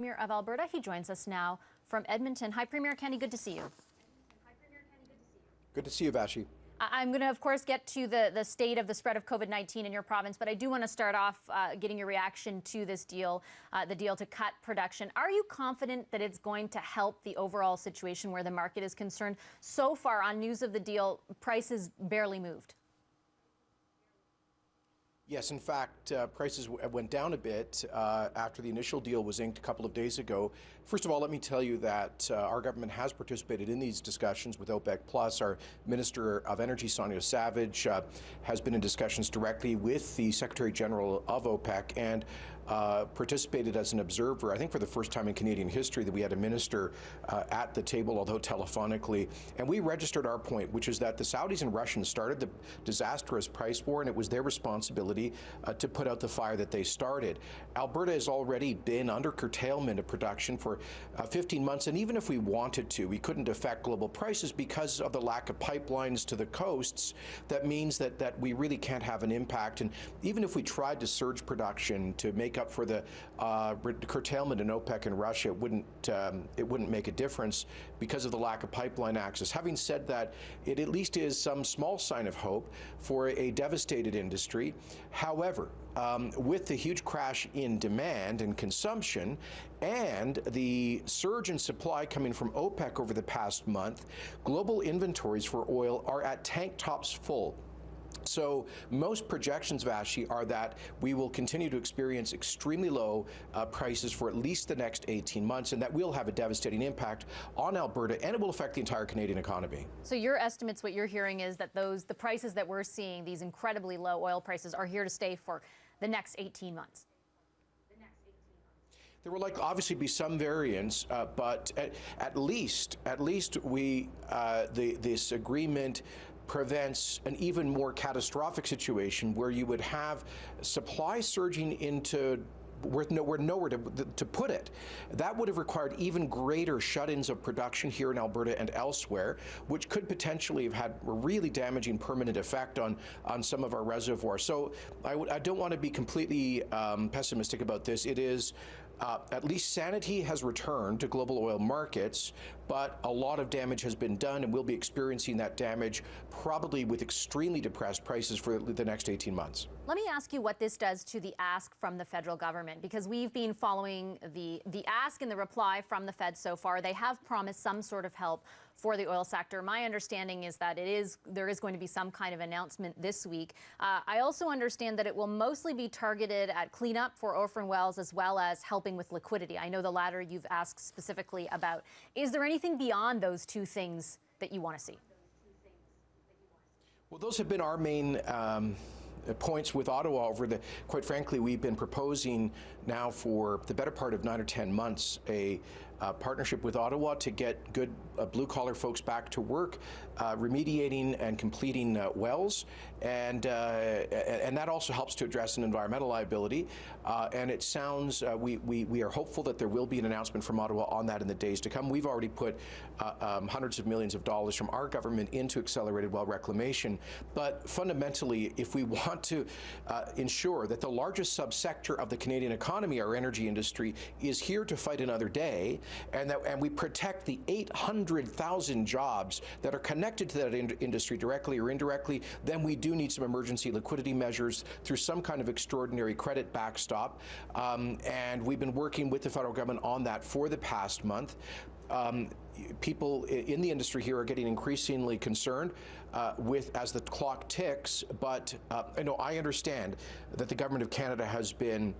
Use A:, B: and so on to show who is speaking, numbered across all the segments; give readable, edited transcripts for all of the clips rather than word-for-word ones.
A: Premier of Alberta. He joins us now from Edmonton. Hi, Premier Kenney. Good to see you.
B: Good to see you, Vashi.
A: I'm going to, of course, get to the state of the spread of COVID-19 in your province, but I do want to start off getting your reaction to this deal, the deal to cut production. Are you confident that it's going to help the overall situation where the market is concerned? So far, on news of the deal, prices barely moved.
B: Yes, in fact, prices went down a bit after the initial deal was inked a couple of days ago. First of all, let me tell you that our government has participated in these discussions with OPEC+. Our Minister of Energy, Sonia Savage, has been in discussions directly with the Secretary General of OPEC and participated as an observer. I think for the first time in Canadian history that we had a minister at the table, although telephonically. And we registered our point, which is that the Saudis and Russians started the disastrous price war, and it was their responsibility to put out the fire that they started. Alberta has already been under curtailment of production for 15 months, and even if we wanted to, we couldn't affect global prices because of the lack of pipelines to the coasts. That means that we really can't have an impact. And even if we tried to surge production to make up for the curtailment in OPEC and Russia, it wouldn't make a difference because of the lack of pipeline access. Having said that, it at least is some small sign of hope for a devastated industry. However, with the huge crash in demand and consumption and the surge in supply coming from OPEC over the past month, global inventories for oil are at tank tops full. So most projections, Vashi, are that we will continue to experience extremely low prices for at least the next 18 months, and that will have a devastating impact on Alberta, and it will affect the entire Canadian economy.
A: So your estimates, what you're hearing is that the prices that we're seeing, these incredibly low oil prices, are here to stay for the next 18 months.
B: There will obviously be some variance, but at least this agreement prevents an even more catastrophic situation where you would have supply surging into nowhere to put it. That would have required even greater shut-ins of production here in Alberta and elsewhere, which could potentially have had a really damaging permanent effect on some of our reservoirs. So I don't want to be completely pessimistic about this. It is at least sanity has returned to global oil markets, but a lot of damage has been done, and we'll be experiencing that damage probably with extremely depressed prices for the next 18 months.
A: Let me ask you what this does to the ask from the federal government, because we've been following the ask and the reply from the Fed so far. They have promised some sort of help for the oil sector. My understanding is that there is going to be some kind of announcement this week. I also understand that it will mostly be targeted at cleanup for orphan wells as well as helping with liquidity. I know the latter you've asked specifically about. Is there anything beyond those two things that you want to see?
B: Well, those have been our main points with Ottawa quite frankly, we've been proposing now for the better part of 9 or 10 months a partnership with Ottawa to get good blue-collar folks back to work, remediating and completing wells, and that also helps to address an environmental liability. And it sounds we are hopeful that there will be an announcement from Ottawa on that in the days to come. We've already put hundreds of millions of dollars from our government into accelerated well reclamation. But fundamentally, if we want to ensure that the largest subsector of the Canadian economy, our energy industry, is here to fight another day, and we protect the 800,000 jobs that are connected to that industry directly or indirectly, then we do need some emergency liquidity measures through some kind of extraordinary credit backstop. And we've been working with the federal government on that for the past month. People in the industry here are getting increasingly concerned as the clock ticks, but I understand that the government of Canada has been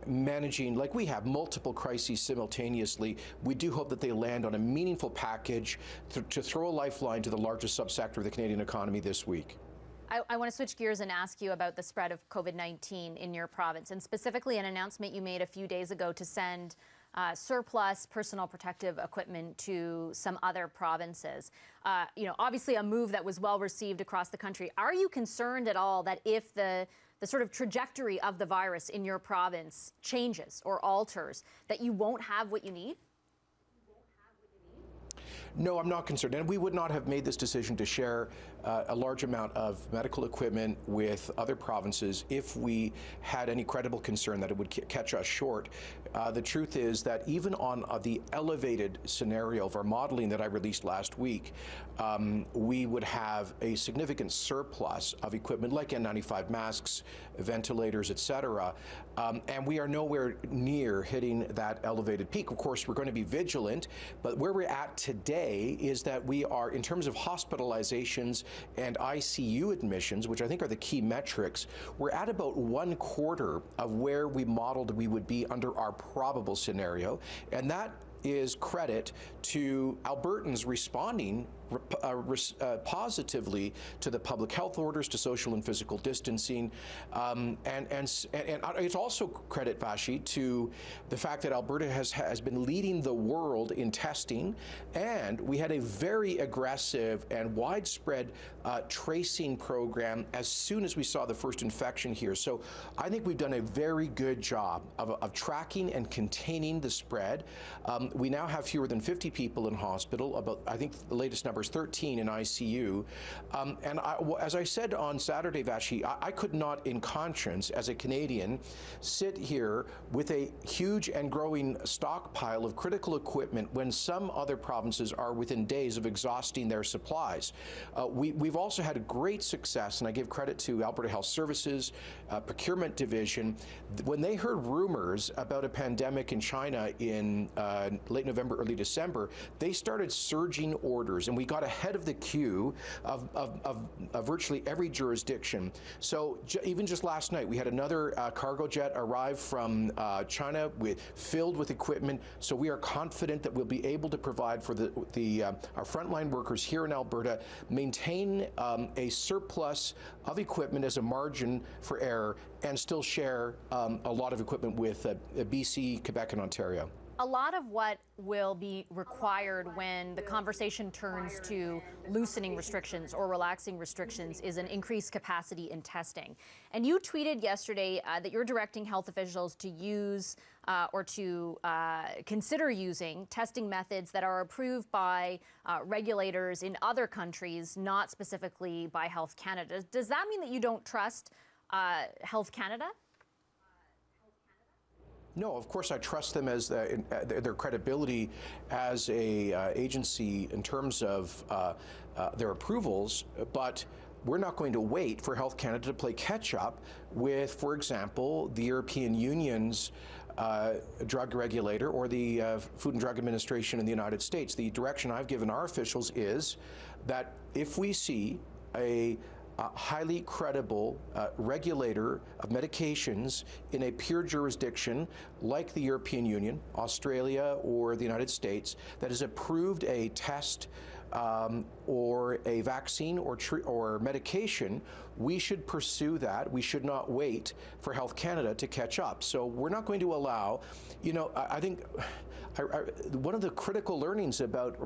B: managing, like we have, multiple crises simultaneously. We do hope that they land on a meaningful package to throw a lifeline to the largest subsector of the Canadian economy this week.
A: I want to switch gears and ask you about the spread of COVID-19 in your province, and specifically an announcement you made a few days ago to send surplus personal protective equipment to some other provinces. Obviously a move that was well received across the country. Are you concerned at all that if the sort of trajectory of the virus in your province changes or alters, that you won't have what you need?
B: No, I'm not concerned. And we would not have made this decision to share a large amount of medical equipment with other provinces if we had any credible concern that it would catch us short. The truth is that even on the elevated scenario of our modeling that I released last week, we would have a significant surplus of equipment like N95 masks, ventilators, etc. And we are nowhere near hitting that elevated peak. Of course, we're going to be vigilant, but where we're at today is that we are, in terms of hospitalizations and ICU admissions, which I think are the key metrics, we're at about 1/4 of where we modeled we would be under our probable scenario. And that is credit to Albertans responding positively to the public health orders, to social and physical distancing, and it's also credit, Vashi, to the fact that Alberta has been leading the world in testing, and we had a very aggressive and widespread tracing program as soon as we saw the first infection here. So I think we've done a very good job of tracking and containing the spread. We now have fewer than 50 people in hospital. About, I think the latest number is 13 in ICU. And as I said on Saturday, Vashi, I could not in conscience, as a Canadian, sit here with a huge and growing stockpile of critical equipment when some other provinces are within days of exhausting their supplies. We've also had great success, and I give credit to Alberta Health Services, Procurement Division. When they heard rumors about a pandemic in China in late November, early December, they started surging orders, and we got ahead of the queue of virtually every jurisdiction. So even just last night, we had another cargo jet arrive from China filled with equipment. So we are confident that we'll be able to provide for our frontline workers here in Alberta, maintain a surplus of equipment as a margin for error, and still share a lot of equipment with BC, Quebec, and Ontario.
A: A lot of what will be required when the conversation turns to loosening restrictions or relaxing restrictions is an increased capacity in testing. And you tweeted yesterday that you're directing health officials to use or to consider using testing methods that are approved by regulators in other countries, not specifically by Health Canada. Does that mean that you don't trust Health Canada?
B: No, of course I trust them as their credibility as a agency in terms of their approvals, but we're not going to wait for Health Canada to play catch up with, for example, the European Union's drug regulator or the Food and Drug Administration in the United States. The direction I've given our officials is that if we see a highly credible regulator of medications in a pure jurisdiction like the European Union, Australia, or the United States that has approved a test or a vaccine or medication, we should pursue that. We should not wait for Health Canada to catch up. So we're not going to allow, I think one of the critical learnings about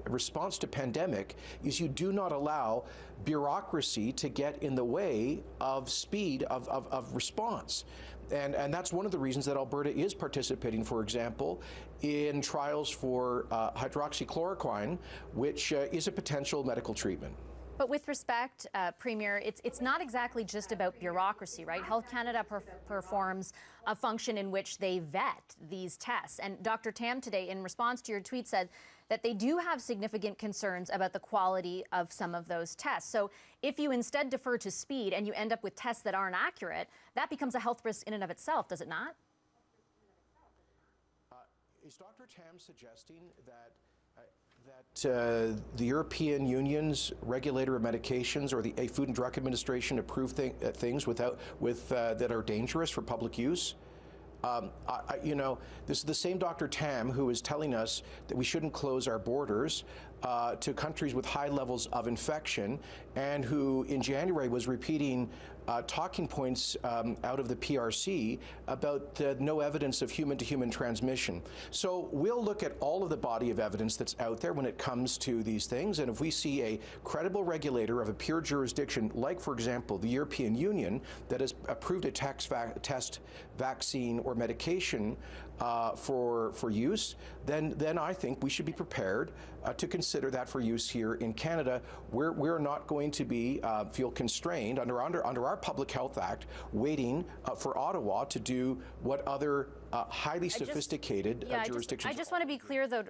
B: response to pandemic is you do not allow bureaucracy to get in the way of speed of response. And that's one of the reasons that Alberta is participating, for example, in trials for hydroxychloroquine, which is a potential medical treatment.
A: But with respect, Premier, it's not exactly just about bureaucracy, right? Health Canada performs a function in which they vet these tests. And Dr. Tam today, in response to your tweet, said that they do have significant concerns about the quality of some of those tests. So if you instead defer to speed and you end up with tests that aren't accurate, that becomes a health risk in and of itself, does it not?
B: Is Dr. Tam suggesting that the European Union's regulator of medications or the Food and Drug Administration approve things that are dangerous for public use? This is the same Dr. Tam who is telling us that we shouldn't close our borders to countries with high levels of infection, and who in January was repeating talking points out of the PRC about no evidence of human-to-human transmission. So we'll look at all of the body of evidence that's out there when it comes to these things, and if we see a credible regulator of a pure jurisdiction, like, for example, the European Union, that has approved a test vaccine or medication for use, then I think we should be prepared to consider that for use here in Canada. We're not going to be feel constrained under our Public Health Act, waiting for Ottawa to do what other highly sophisticated jurisdictions.
A: I just want to be clear, though,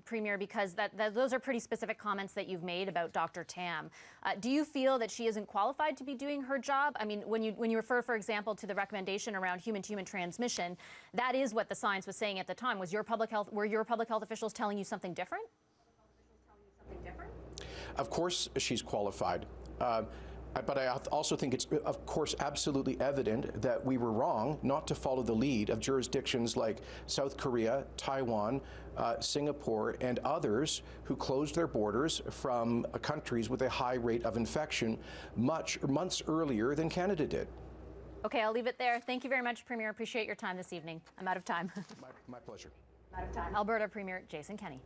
A: Premier, because those are pretty specific comments that you've made about Dr. Tam. Do you feel that she isn't qualified to be doing her job? I mean, when you refer, for example, to the recommendation around human-to-human transmission, that is what the science was saying at the time. Were your public health officials telling you something different?
B: Of course, she's qualified. But I also think it's, of course, absolutely evident that we were wrong not to follow the lead of jurisdictions like South Korea, Taiwan, Singapore, and others who closed their borders from countries with a high rate of infection months earlier than Canada did.
A: Okay, I'll leave it there. Thank you very much, Premier. Appreciate your time this evening. I'm out of time.
B: My pleasure.
A: Out of time. Alberta Premier Jason Kenney.